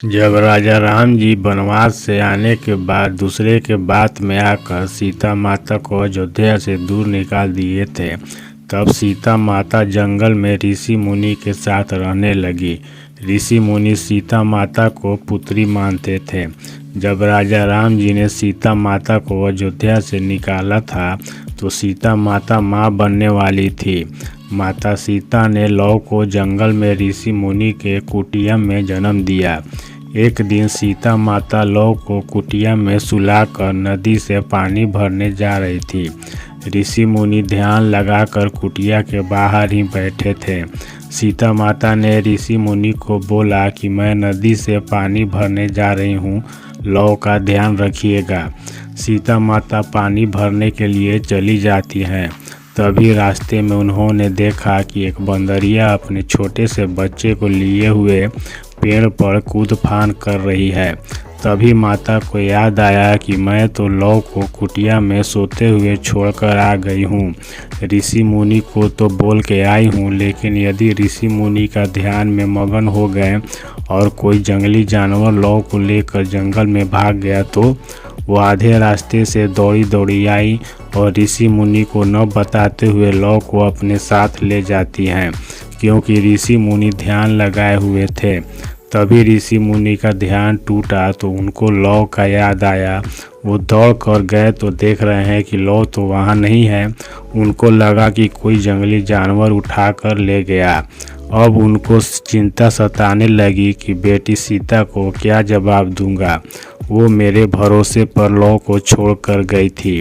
जब राजा राम जी वनवास से आने के बाद दूसरे के बात में आकर सीता माता को अयोध्या से दूर निकाल दिए थे, तब सीता माता जंगल में ऋषि मुनि के साथ रहने लगी। ऋषि मुनि सीता माता को पुत्री मानते थे। जब राजा राम जी ने सीता माता को अयोध्या से निकाला था तो सीता माता माँ बनने वाली थी। माता सीता ने लव को जंगल में ऋषि मुनि के कुटिया में जन्म दिया। एक दिन सीता माता लव को कुटिया में सुलाकर नदी से पानी भरने जा रही थी। ऋषि मुनि ध्यान लगाकर कुटिया के बाहर ही बैठे थे। सीता माता ने ऋषि मुनि को बोला कि मैं नदी से पानी भरने जा रही हूँ, लव का ध्यान रखिएगा। सीता माता पानी भरने के लिए चली जाती हैं। तभी रास्ते में उन्होंने देखा कि एक बंदरिया अपने छोटे से बच्चे को लिए हुए पेड़ पर कूद फान कर रही है। तभी माता को याद आया कि मैं तो लव को कुटिया में सोते हुए छोड़कर आ गई हूँ। ऋषि मुनि को तो बोल के आई हूँ, लेकिन यदि ऋषि मुनि का ध्यान में मगन हो गए और कोई जंगली जानवर लव को लेकर जंगल में भाग गया तो वो आधे रास्ते से दौड़ी दौड़ी आई और ऋषि मुनि को न बताते हुए लव को अपने साथ ले जाती हैं, क्योंकि ऋषि मुनि ध्यान लगाए हुए थे। तभी ऋषि मुनि का ध्यान टूटा तो उनको लव का याद आया। वो दौड़ कर गए तो देख रहे हैं कि लव तो वहाँ नहीं है। उनको लगा कि कोई जंगली जानवर उठा कर ले गया। अब उनको चिंता सताने लगी कि बेटी सीता को क्या जवाब दूंगा, वो मेरे भरोसे पर लव को छोड़कर गई थी।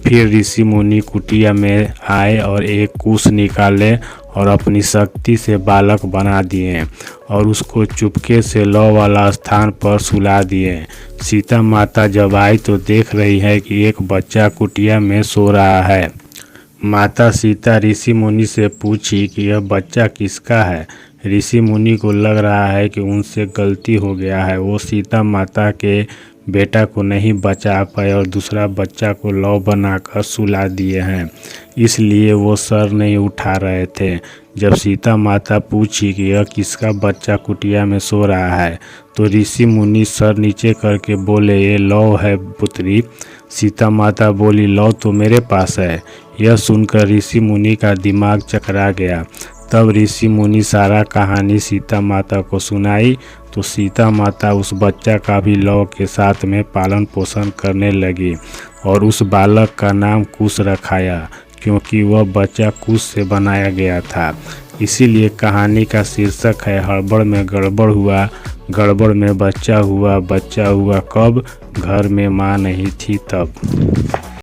फिर ऋषि मुनि कुटिया में आए और एक कुश निकाले और अपनी शक्ति से बालक बना दिए और उसको चुपके से लव वाला स्थान पर सुला दिए। सीता माता जब आई तो देख रही है कि एक बच्चा कुटिया में सो रहा है। माता सीता ऋषि मुनि से पूछी कि यह बच्चा किसका है। ऋषि मुनि को लग रहा है कि उनसे गलती हो गया है, वो सीता माता के बेटा को नहीं बचा पाए और दूसरा बच्चा को लव बनाकर सुला दिए हैं, इसलिए वो सर नहीं उठा रहे थे। जब सीता माता पूछी कि यह किसका बच्चा कुटिया में सो रहा है तो ऋषि मुनि सर नीचे करके बोले, ये लव है पुत्री। सीता माता बोली, लव तो मेरे पास है। यह सुनकर ऋषि मुनि का दिमाग चकरा गया। तब ऋषि मुनि सारा कहानी सीता माता को सुनाई तो सीता माता उस बच्चा का भी लव के साथ में पालन पोषण करने लगी और उस बालक का नाम कुश रखाया, क्योंकि वह बच्चा कुश से बनाया गया था। इसीलिए कहानी का शीर्षक है हड़बड़ में गड़बड़ हुआ, गड़बड़ में बच्चा हुआ कब, घर में माँ नहीं थी तब।